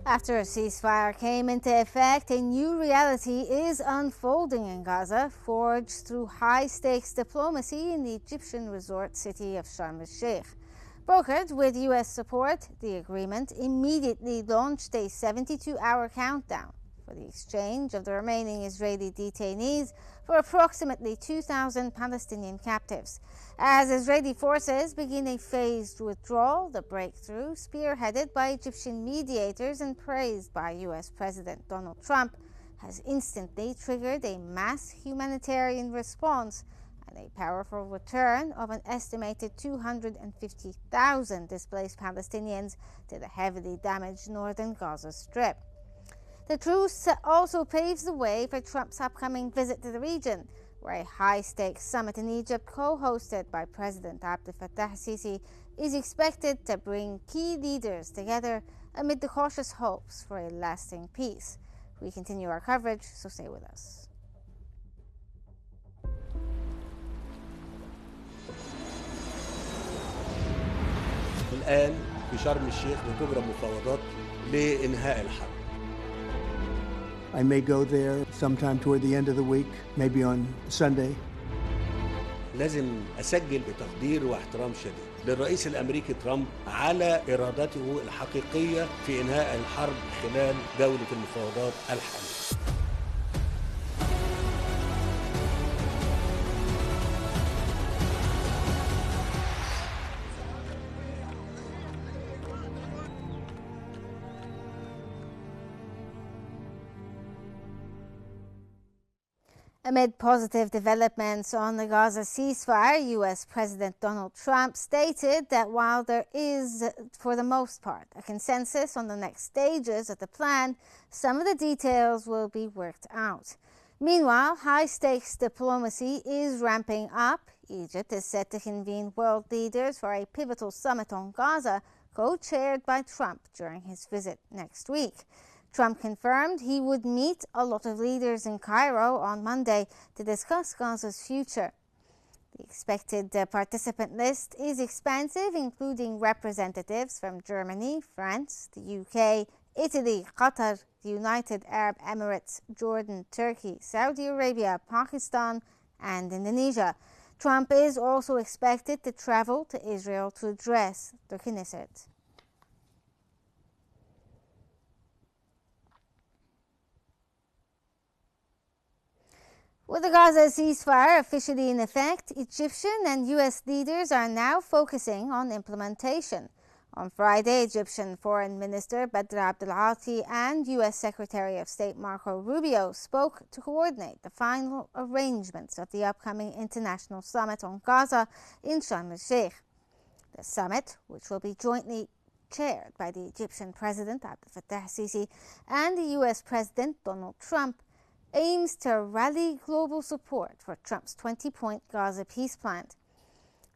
After a ceasefire came into effect, a new reality is unfolding in Gaza, forged through high-stakes diplomacy in the Egyptian resort city of Sharm El-Sheikh. Brokered with U.S. support, the agreement immediately launched a 72-hour countdown for the exchange of the remaining Israeli detainees for approximately 2,000 Palestinian captives. As Israeli forces begin a phased withdrawal, the breakthrough, spearheaded by Egyptian mediators and praised by U.S. President Donald Trump, has instantly triggered a mass humanitarian response and a powerful return of an estimated 250,000 displaced Palestinians to the heavily damaged northern Gaza Strip. The truce also paves the way for Trump's upcoming visit to the region, where a high-stakes summit in Egypt, co-hosted by President Abdel Fattah el-Sisi, is expected to bring key leaders together amid the cautious hopes for a lasting peace. We continue our coverage, so stay with us. الآن في شرم الشيخ بتجرى مفاوضات لإنهاء الحرب. I may go there sometime toward the end of the week, maybe on Sunday. لازم أسجل بتقدير واحترام شديد للرئيس الأمريكي ترامب على إرادته الحقيقية في إنهاء الحرب خلال جولة المفاوضات الحالية. Amid positive developments on the Gaza ceasefire, U.S. President Donald Trump stated that while there is, for the most part, a consensus on the next stages of the plan, some of the details will be worked out. Meanwhile, high-stakes diplomacy is ramping up. Egypt is set to convene world leaders for a pivotal summit on Gaza, co-chaired by Trump during his visit next week. Trump confirmed he would meet a lot of leaders in Cairo on Monday to discuss Gaza's future. The expected participant list is expansive, including representatives from Germany, France, the UK, Italy, Qatar, the United Arab Emirates, Jordan, Turkey, Saudi Arabia, Pakistan, and Indonesia. Trump is also expected to travel to Israel to address the Knesset. With the Gaza ceasefire officially in effect, Egyptian and U.S. leaders are now focusing on implementation. On Friday, Egyptian Foreign Minister Badr Abdel-Ati and U.S. Secretary of State Marco Rubio spoke to coordinate the final arrangements of the upcoming international summit on Gaza in Sharm El-Sheikh. The summit, which will be jointly chaired by the Egyptian President Abdel Fattah el-Sisi and the U.S. President Donald Trump, aims to rally global support for Trump's 20-point Gaza peace plan.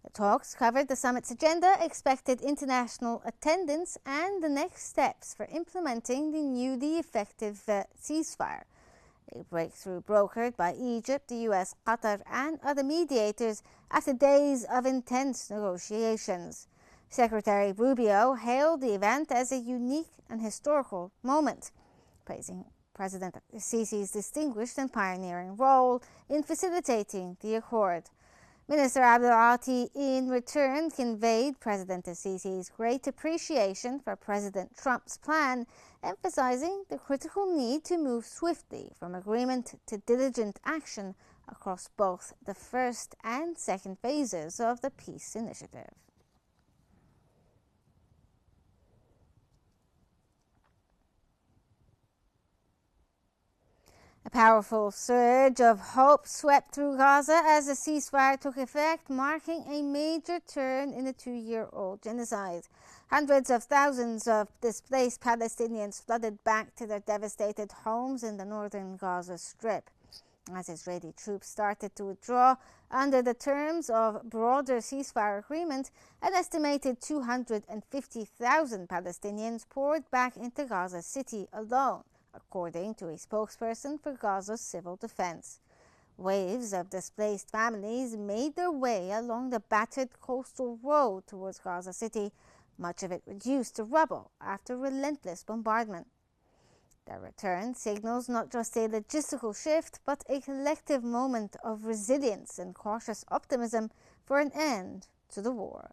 The talks covered the summit's agenda, expected international attendance, and the next steps for implementing the newly effective ceasefire, a breakthrough brokered by Egypt, the U.S., Qatar, and other mediators after days of intense negotiations. Secretary Rubio hailed the event as a unique and historical moment, praising President Sisi's distinguished and pioneering role in facilitating the accord. Minister Abdel-Ati, in return, conveyed President Sisi's great appreciation for President Trump's plan, emphasizing the critical need to move swiftly from agreement to diligent action across both the first and second phases of the peace initiative. A powerful surge of hope swept through Gaza as the ceasefire took effect, marking a major turn in the two-year-old genocide. Hundreds of thousands of displaced Palestinians flooded back to their devastated homes in the northern Gaza Strip. As Israeli troops started to withdraw under the terms of broader ceasefire agreement, an estimated 250,000 Palestinians poured back into Gaza City alone, according to a spokesperson for Gaza's civil defense. Waves of displaced families made their way along the battered coastal road towards Gaza City, much of it reduced to rubble after relentless bombardment. Their return signals not just a logistical shift, but a collective moment of resilience and cautious optimism for an end to the war.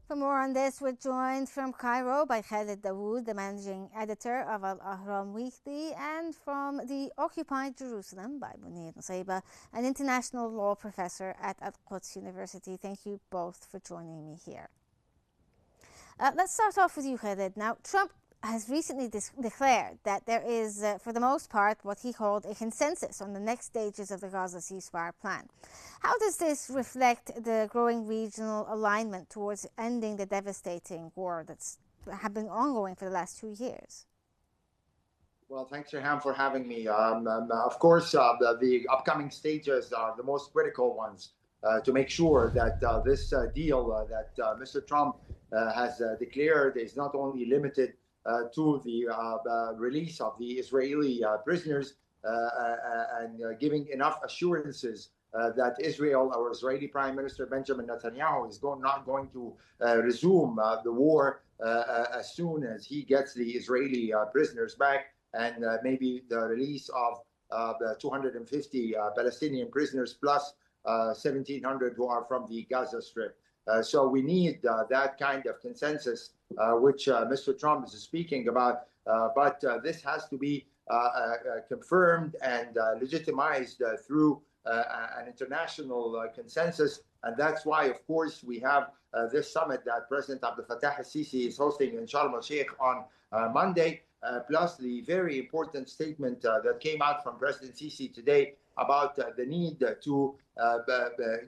For more on this, we're joined from Cairo by Khaled Dawood, the managing editor of Al-Ahram Weekly, and from the occupied Jerusalem by Munir Nusayba, an international law professor at Al-Quds University. Thank you both for joining me here. Let's start off with you, Khaled. Now, Trump has recently declared that there is, for the most part, what he called a consensus on the next stages of the Gaza ceasefire plan. How does this reflect the growing regional alignment towards ending the devastating war that's been ongoing for the last 2 years? Well, thanks, Shaham, for having me. Of course, the upcoming stages are the most critical ones to make sure that this deal that Mr. Trump has declared is not only limited to the release of the Israeli prisoners and giving enough assurances that Israel, or Israeli Prime Minister Benjamin Netanyahu, is not going to resume the war as soon as he gets the Israeli prisoners back, and maybe the release of the 250 Palestinian prisoners plus 1,700 who are from the Gaza Strip. So we need that kind of consensus, which Mr. Trump is speaking about. But this has to be confirmed and legitimized through an international consensus. And that's why, of course, we have this summit that President Abdel Fattah al-Sisi is hosting in Sharm El-Sheikh on Monday, plus the very important statement that came out from President Sisi today about the need to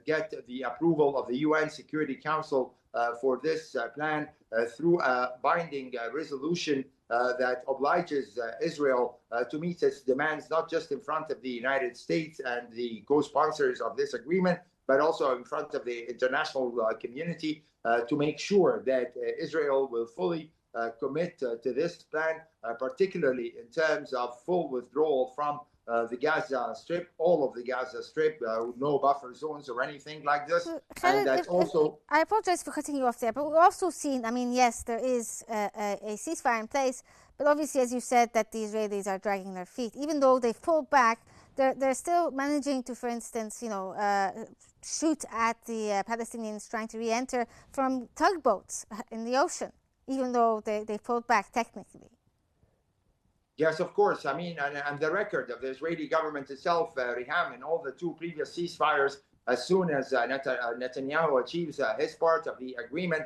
get the approval of the UN Security Council for this plan through a binding resolution that obliges Israel to meet its demands, not just in front of the United States and the co-sponsors of this agreement, but also in front of the international community to make sure that Israel will fully commit to this plan, particularly in terms of full withdrawal from the Gaza Strip, all of the Gaza Strip, no buffer zones or anything like this. Khaled, and that's also... I apologize for cutting you off there, but we've also seen, I mean, yes, there is a ceasefire in place, but obviously, as you said, that the Israelis are dragging their feet. Even though they've pulled back, they're still managing to, for instance, shoot at the Palestinians trying to re-enter from tugboats in the ocean, even though they pulled back technically. Yes, of course. I mean, and the record of the Israeli government itself, Riham, in all the two previous ceasefires, as soon as Netanyahu achieves his part of the agreement,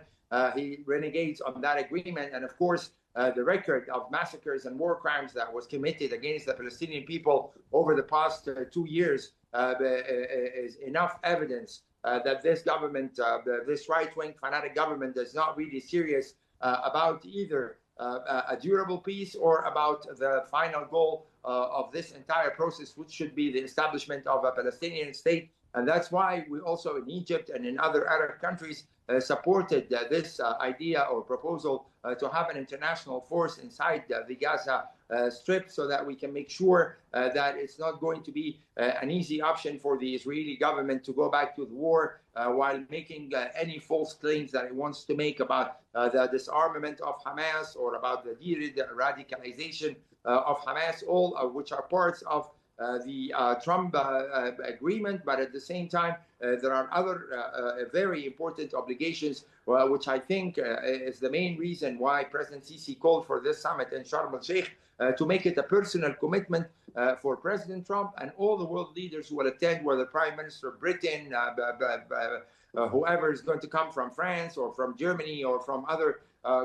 he renegades on that agreement. And of course, the record of massacres and war crimes that was committed against the Palestinian people over the past 2 years is enough evidence that this government, this right-wing fanatic government, is not really serious about either a durable peace or about the final goal of this entire process, which should be the establishment of a Palestinian state. And that's why we also in Egypt and in other Arab countries supported this idea or proposal to have an international force inside the Gaza Strip, so that we can make sure that it's not going to be an easy option for the Israeli government to go back to the war while making any false claims that it wants to make about the disarmament of Hamas or about the de-radicalization of Hamas, all of which are parts of the Trump agreement. But at the same time, there are other very important obligations, which I think is the main reason why President Sisi called for this summit in Sharm El-Sheikh, to make it a personal commitment for President Trump and all the world leaders who will attend, whether Prime Minister Britain, whoever is going to come from France or from Germany or from other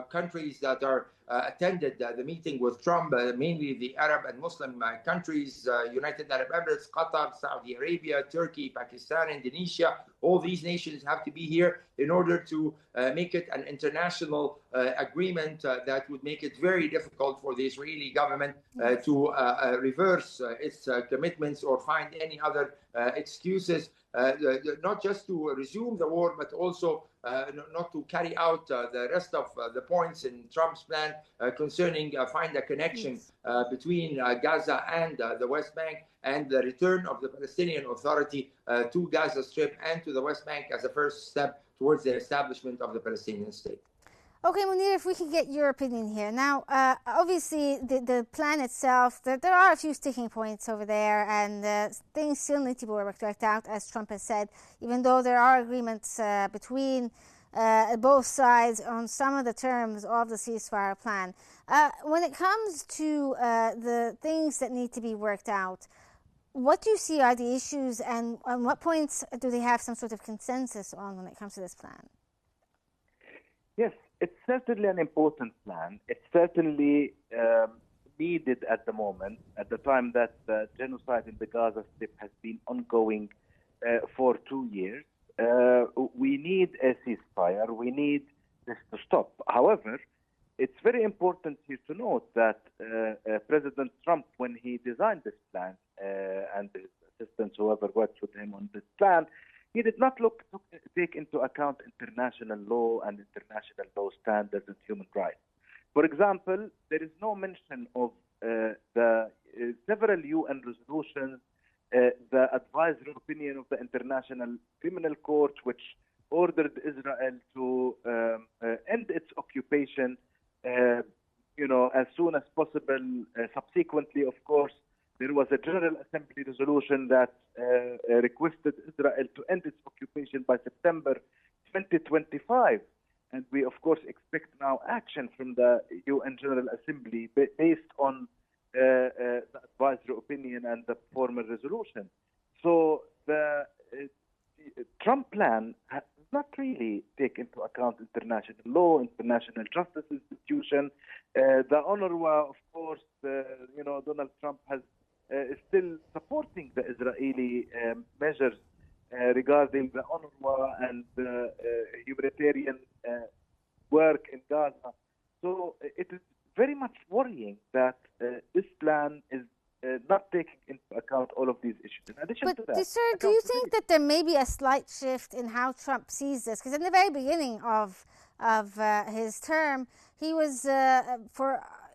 countries that are attended the meeting with Trump, mainly the Arab and Muslim countries, United Arab Emirates, Qatar, Saudi Arabia, Turkey, Pakistan, Indonesia. All these nations have to be here in order to make it an international agreement that would make it very difficult for the Israeli government to reverse its commitments or find any other excuses, not just to resume the war, but also not to carry out the rest of the points in Trump's plan concerning find a connection between Gaza and the West Bank, and the return of the Palestinian Authority to Gaza Strip and to the West Bank as a first step towards the establishment of the Palestinian state. Okay, Munir, if we can get your opinion here. Now, obviously, the plan itself, there are a few sticking points over there, and things still need to be worked out, as Trump has said, even though there are agreements between both sides on some of the terms of the ceasefire plan. When it comes to the things that need to be worked out, what do you see are the issues, and on what points do they have some sort of consensus on when it comes to this plan? Yes, it's certainly an important plan. It's certainly needed at the moment, at the time that the genocide in the Gaza Strip has been ongoing for 2 years. We need a ceasefire. We need this to stop. However, it's very important here to note that President Trump, when he designed this plan, and his assistants, whoever worked with him on this plan, he did not take into account international law and international law standards and human rights. For example, there is no mention of the several UN resolutions, the advisory opinion of the International Criminal Court, which ordered Israel to end its occupation, as soon as possible. Subsequently, of course, there was a General Assembly resolution that requested Israel to end its occupation by September 2025. And we, of course, expect now action from the UN General Assembly based on the advisory opinion and the former resolution. So the Trump plan has not really take into account international law, international justice institution. The UNRWA, of course, Donald Trump is still supporting the Israeli measures regarding the UNRWA and humanitarian work in Gaza. So it is very much worrying that this plan is not taking into account all of these issues. In addition to that, sir, do you think that there may be a slight shift in how Trump sees this? Because in the very beginning of his term, he was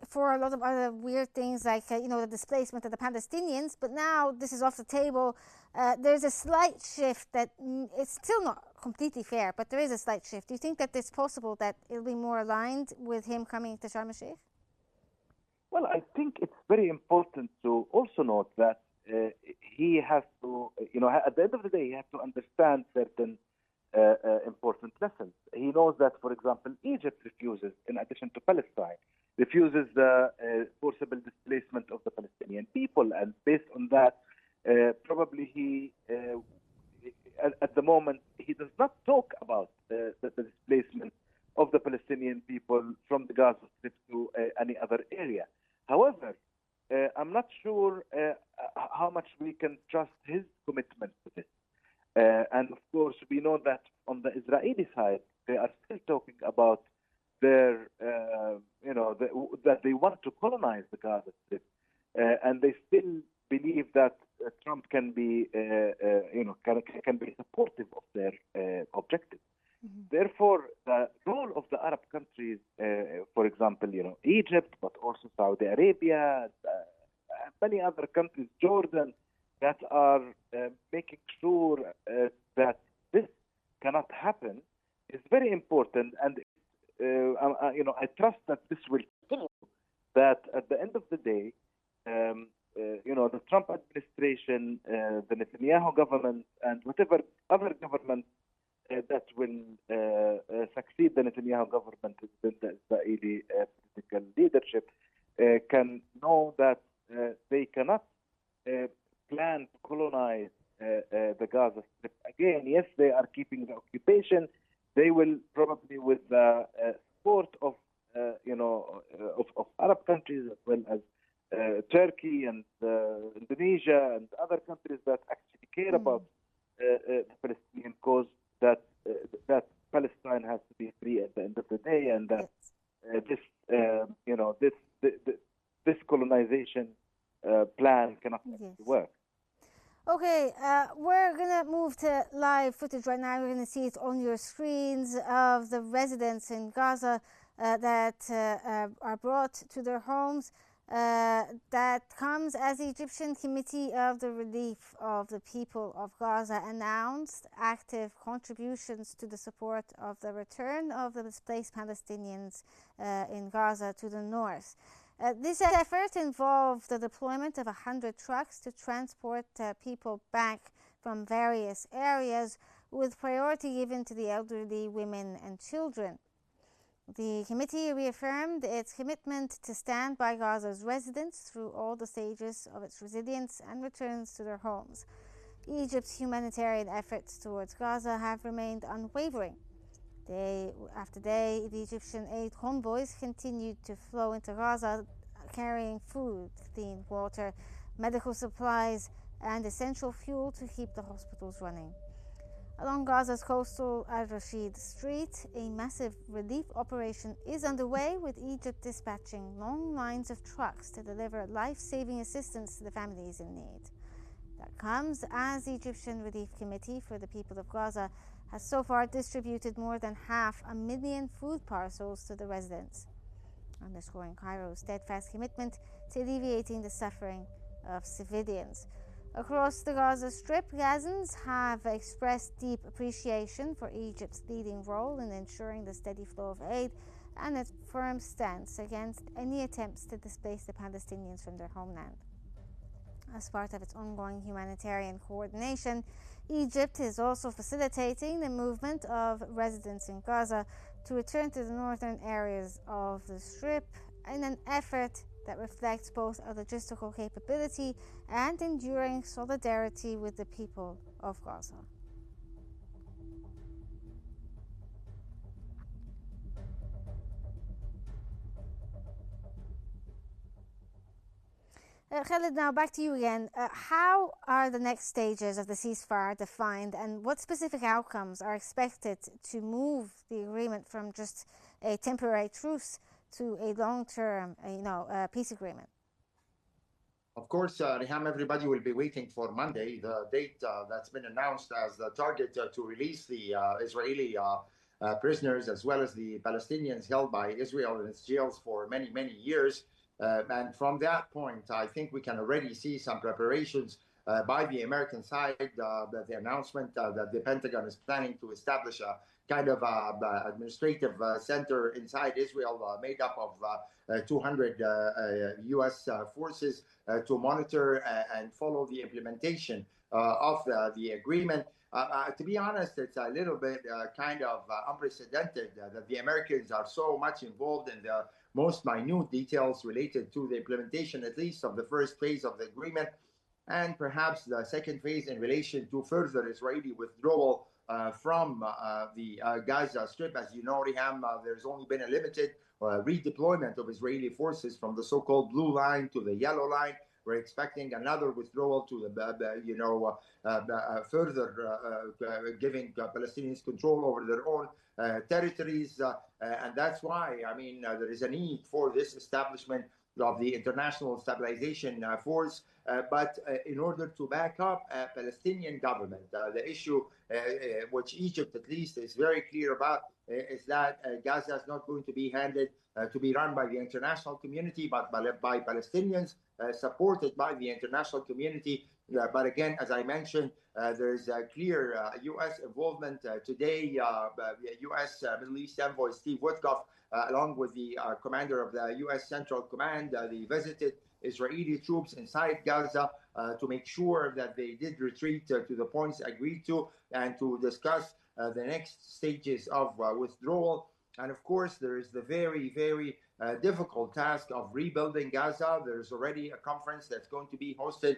for a lot of other weird things like the displacement of the Palestinians. But now this is off the table. There's a slight shift that it's still not completely fair, but there is a slight shift. Do you think that it's possible that it'll be more aligned with him coming to Sharm El-Sheikh? Well, I think it's very important to also note that he has to, at the end of the day, he has to understand certain important lessons. He knows that, for example, Egypt refuses, in addition to Palestine, refuses the forcible displacement of the Palestinian people. And based on that, probably he, at the moment, he does not talk about the displacement of the Palestinian people from the Gaza Strip to any other area. However, I'm not sure how much we can trust his commitment to this. And of course, we know that on the Israeli side, they are still talking about their, that they want to colonize the Gaza Strip, and they still believe that Trump can be, can be supportive of their objectives. Mm-hmm. Therefore, the role of the Arab countries, for example, Egypt, but also Saudi Arabia, many other countries, Jordan, that are making sure that this cannot happen, is very important. And I trust that this will continue. That at the end of the day, the Trump administration, the Netanyahu government, and whatever other government that will succeed the Netanyahu government within the Israeli political leadership can know that they cannot plan to colonize the Gaza Strip again. Yes, they are keeping the occupation. They will probably, with the support of Arab countries as well as Turkey and Indonesia and other countries that actually care about the Palestinian cause, that Palestine has to be free at the end of the day, and that this colonization plan cannot work. Okay, we're going to move to live footage right now. You're going to see it on your screens of the residents in Gaza that are brought to their homes. That comes as the Egyptian Committee of the Relief of the People of Gaza announced active contributions to the support of the return of the displaced Palestinians in Gaza to the north. This effort involved the deployment of 100 trucks to transport people back from various areas, with priority given to the elderly, women and children. The committee reaffirmed its commitment to stand by Gaza's residents through all the stages of its resilience and returns to their homes. Egypt's humanitarian efforts towards Gaza have remained unwavering. Day after day, the Egyptian aid convoys continued to flow into Gaza, carrying food, clean water, medical supplies, and essential fuel to keep the hospitals running. Along Gaza's coastal Al-Rashid Street, a massive relief operation is underway, with Egypt dispatching long lines of trucks to deliver life-saving assistance to the families in need. That comes as the Egyptian Relief Committee for the People of Gaza has so far distributed more than 500,000 food parcels to the residents, underscoring Cairo's steadfast commitment to alleviating the suffering of civilians. Across the Gaza Strip, Gazans have expressed deep appreciation for Egypt's leading role in ensuring the steady flow of aid and its firm stance against any attempts to displace the Palestinians from their homeland. As part of its ongoing humanitarian coordination, Egypt is also facilitating the movement of residents in Gaza to return to the northern areas of the Strip in an effort that reflects both a logistical capability and enduring solidarity with the people of Gaza. Khaled, now back to you again. How are the next stages of the ceasefire defined, and what specific outcomes are expected to move the agreement from just a temporary truce to a long-term, peace agreement? Of course, Riham, everybody will be waiting for Monday, the date that's been announced as the target to release the Israeli prisoners, as well as the Palestinians held by Israel in its jails for many, many years. And from that point, I think we can already see some preparations by the American side, the announcement that the Pentagon is planning to establish a kind of administrative center inside Israel made up of 200 U.S. forces to monitor and follow the implementation of the agreement. To be honest, it's a little bit kind of unprecedented that the Americans are so much involved in the most minute details related to the implementation, at least of the first phase of the agreement, and perhaps the second phase in relation to further Israeli withdrawal from the Gaza Strip. As you know, Riham, there's only been a limited redeployment of Israeli forces from the so-called blue line to the yellow line. We're expecting another withdrawal to the, further giving Palestinians control over their own territories. And that's why, there is a need for this establishment of the International Stabilization Force, but in order to back up a Palestinian government. The issue, which Egypt at least is very clear about, is that Gaza is not going to be handed to be run by the international community, but by Palestinians, supported by the international community. But again, as I mentioned, there's a clear U.S. involvement today. U.S. Middle East envoy Steve Witkoff, along with the commander of the U.S. Central Command, they visited Israeli troops inside Gaza to make sure that they did retreat to the points agreed to, and to discuss the next stages of withdrawal. And of course, there is the very, very difficult task of rebuilding Gaza. There's already a conference that's going to be hosted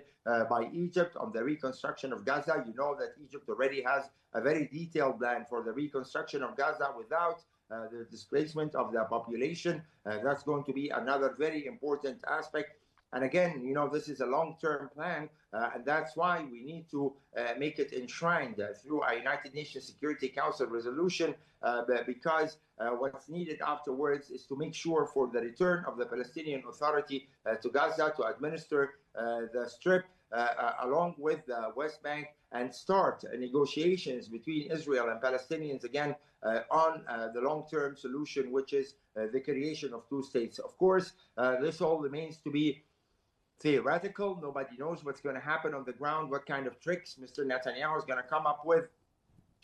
by Egypt on the reconstruction of Gaza. You know that Egypt already has a very detailed plan for the reconstruction of Gaza without the displacement of the population. That's going to be another very important aspect. And again, this is a long-term plan, and that's why we need to make it enshrined through a United Nations Security Council resolution, because what's needed afterwards is to make sure for the return of the Palestinian Authority to Gaza to administer the Strip along with the West Bank and start negotiations between Israel and Palestinians again on the long-term solution, which is the creation of two states. Of course, this all remains to be theoretical. Nobody knows what's going to happen on the ground, what kind of tricks Mr. Netanyahu is going to come up with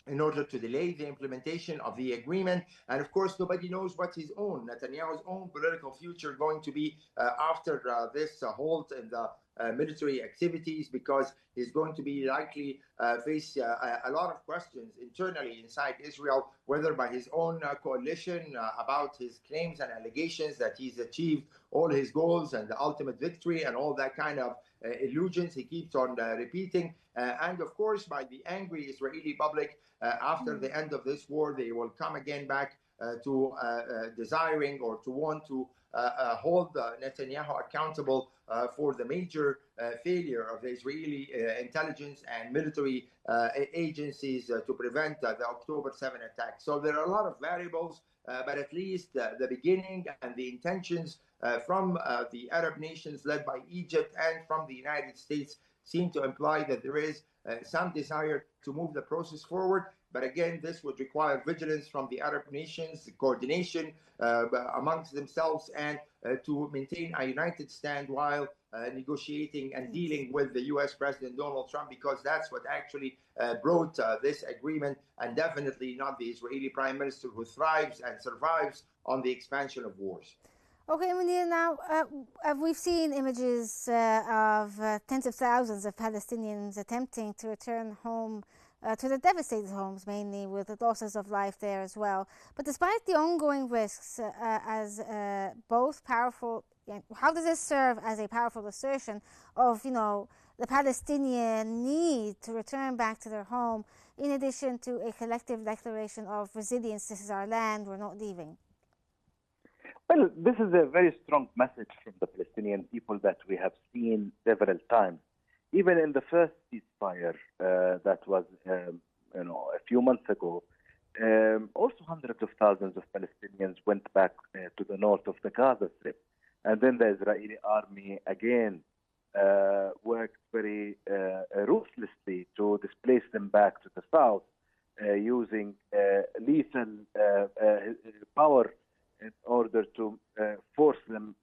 in order to delay the implementation of the agreement. And of course, nobody knows what Netanyahu's own political future going to be after this halt in the military activities, because he's going to be likely face a lot of questions internally inside Israel, whether by his own coalition about his claims and allegations that he's achieved all his goals and the ultimate victory and all that kind of illusions he keeps on repeating. And of course, by the angry Israeli public, after the end of this war, they will come again back to desiring or to want to hold Netanyahu accountable for the major failure of the Israeli intelligence and military agencies to prevent the October 7 attack. So there are a lot of variables, but at least the beginning and the intentions from the Arab nations led by Egypt and from the United States seem to imply that there is some desire to move the process forward. But again, this would require vigilance from the Arab nations, coordination amongst themselves, and to maintain a united stand while negotiating and dealing with the U.S. President Donald Trump, because that's what actually brought this agreement, and definitely not the Israeli Prime Minister, who thrives and survives on the expansion of wars. Okay, Munir, now we've seen images of tens of thousands of Palestinians attempting to return home to their devastated homes, mainly with the losses of life there as well. But despite the ongoing risks, as both powerful, how does this serve as a powerful assertion of, the Palestinian need to return back to their home, in addition to a collective declaration of resilience? This is our land, we're not leaving. Well, this is a very strong message from the Palestinian people that we have seen several times. Even in the first ceasefire that was, a few months ago, also hundreds of thousands of Palestinians went back to the north of the Gaza Strip. And then the Israeli army again worked very ruthlessly to displace them back to the south using lethal power in order to force them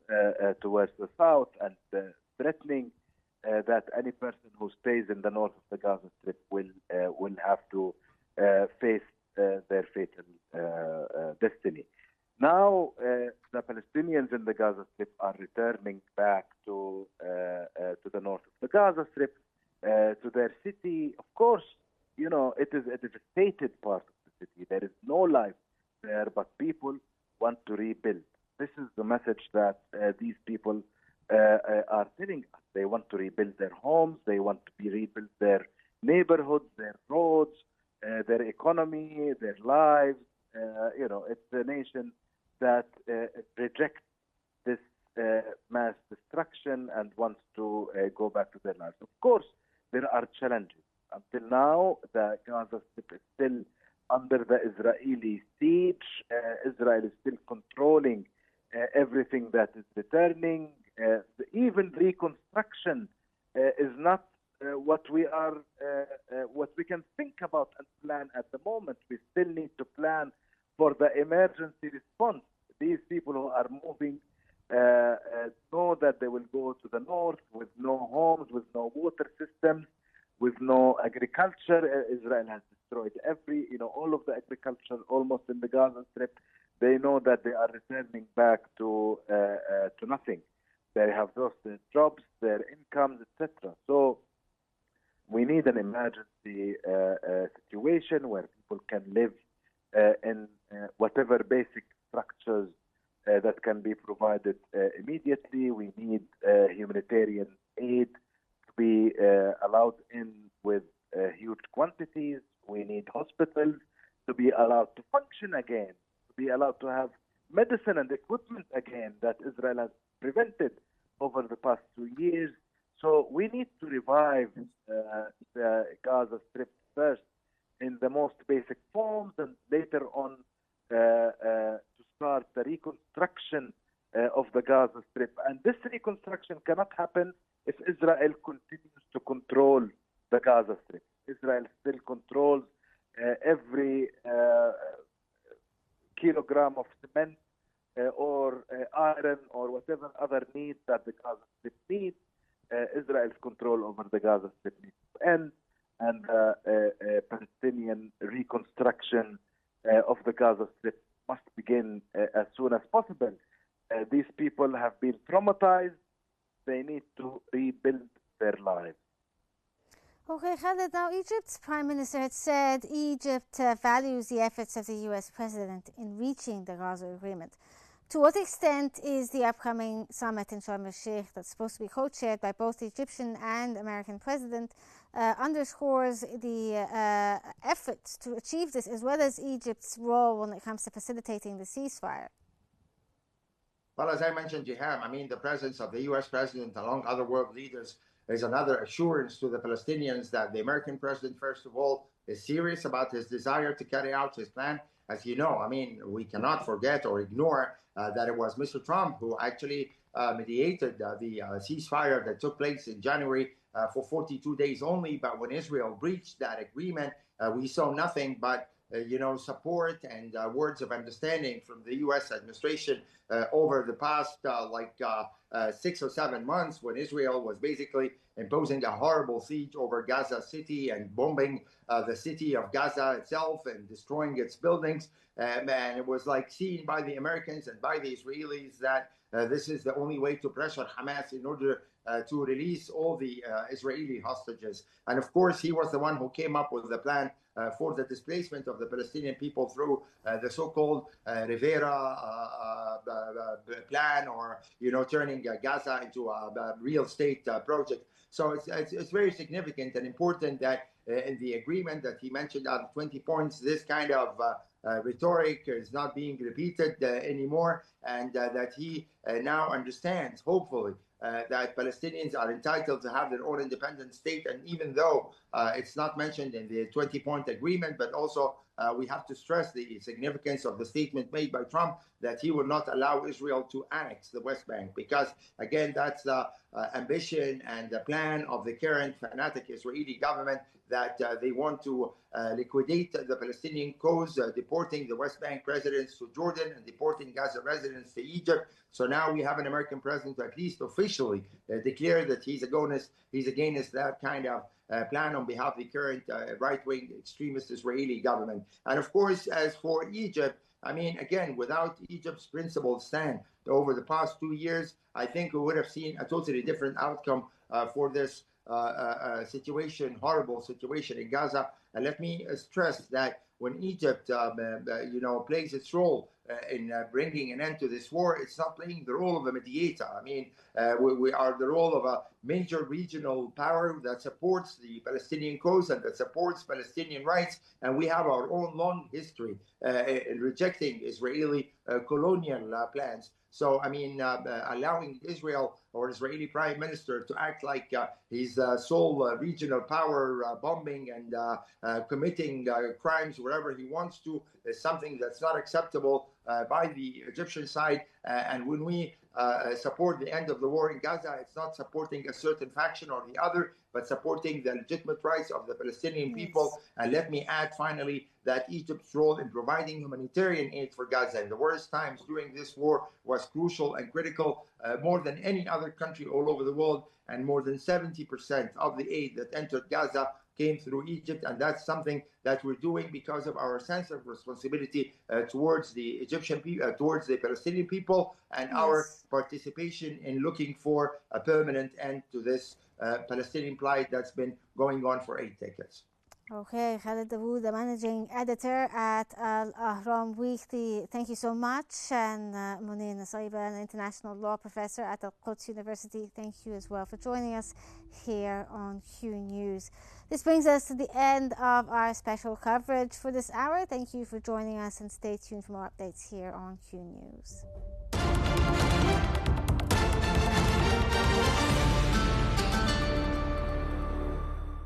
towards the south, and threatening that any person who stays in the north of the Gaza Strip will have to face their fatal destiny. Now, the Palestinians in the Gaza Strip are returning back to the north of the Gaza Strip, to their city. Of course, it is a devastated part of the city. There is no life there, but people want to rebuild. This is the message that these people are telling us. They want to rebuild their homes. They want to rebuild their neighborhoods, their roads, their economy, their lives. It's a nation that rejects this mass destruction and wants to go back to their lives. Of course, there are challenges. Until now, the Gaza Strip is still under the Israeli siege. Israel is still controlling everything that is returning. Even reconstruction is not what we can think about and plan at the moment. We still need to plan for the emergency response. These people who are moving know that they will go to the north with no homes, with no water systems, with no agriculture. Israel has destroyed all of the agriculture almost in the Gaza Strip. They know that they are returning back to nothing. They have lost their jobs, their incomes, etc. So we need an emergency situation where people can live in whatever basic structures that can be provided immediately. We need humanitarian aid to be allowed in with huge quantities. We need hospitals to be allowed to function again, to be allowed to have medicine and equipment again that Israel has prevented over the past 2 years. So we need to revive the Gaza Strip first in the most basic forms, and later on to start the reconstruction of the Gaza Strip. And this reconstruction cannot happen if Israel continues to control the Gaza Strip. Israel still controls every kilogram of cement or iron or whatever other need that the Gaza Strip needs. Israel's control over the Gaza Strip needs to end, and Palestinian reconstruction of the Gaza Strip must begin as soon as possible. These people have been traumatized. They need to rebuild their lives. Okay, Khaled, now Egypt's Prime Minister had said Egypt values the efforts of the US President in reaching the Gaza Agreement. To what extent is the upcoming summit in Sharm El-Sheikh, that's supposed to be co-chaired by both the Egyptian and American president, underscores the efforts to achieve this, as well as Egypt's role when it comes to facilitating the ceasefire? Well, as I mentioned, Jiham, I mean, the presence of the U.S. president, along other world leaders, is another assurance to the Palestinians that the American president, first of all, is serious about his desire to carry out his plan. As you know, I mean, we cannot forget or ignore that it was Mr. Trump who actually mediated the ceasefire that took place in January for 42 days only. But when Israel breached that agreement, we saw nothing but support and words of understanding from the U.S. administration over the past 6 or 7 months, when Israel was basically imposing a horrible siege over Gaza City and bombing the city of Gaza itself and destroying its buildings. And it was like seen by the Americans and by the Israelis that this is the only way to pressure Hamas in order to release all the Israeli hostages. And of course, he was the one who came up with the plan for the displacement of the Palestinian people through the so-called Rivera plan, or turning Gaza into a real state project. So it's very significant and important that in the agreement that he mentioned out of 20 points, this kind of rhetoric is not being repeated anymore, and that he now understands, hopefully, that Palestinians are entitled to have their own independent state. And even though it's not mentioned in the 20-point agreement, but also we have to stress the significance of the statement made by Trump that he will not allow Israel to annex the West Bank, because, again, that's the ambition and the plan of the current fanatic Israeli government, that they want to liquidate the Palestinian cause, deporting the West Bank residents to Jordan and deporting Gaza residents to Egypt. So now we have an American president who at least officially declared that he's against that kind of plan on behalf of the current right-wing extremist Israeli government. And of course, as for Egypt, I mean, again, without Egypt's principled stand over the past 2 years, I think we would have seen a totally different outcome for this situation, horrible situation in Gaza. And let me stress that when Egypt, plays its role in bringing an end to this war, it's not playing the role of a mediator. I mean, we are the role of a major regional power that supports the Palestinian cause and that supports Palestinian rights. And we have our own long history in rejecting Israeli colonial plans. So, I mean, allowing Israel or Israeli prime minister to act like his sole regional power, bombing and committing crimes wherever he wants to, is something that's not acceptable by the Egyptian side. And when we support the end of the war in Gaza, it's not supporting a certain faction or the other, but supporting the legitimate rights of the Palestinian people. And let me add finally that Egypt's role in providing humanitarian aid for Gaza in the worst times during this war was crucial and critical, more than any other country all over the world. And more than 70% of the aid that entered Gaza came through Egypt, and that's something that we're doing because of our sense of responsibility towards the Egyptian people, towards the Palestinian people, and our participation in looking for a permanent end to this Palestinian plight that's been going on for 8 decades. Okay, Khaled Dawood, the managing editor at Al-Ahram Weekly. Thank you so much. And Munir Nasaiba, an international law professor at Al-Quds University. Thank you as well for joining us here on Q News. This brings us to the end of our special coverage for this hour. Thank you for joining us, and stay tuned for more updates here on Q News.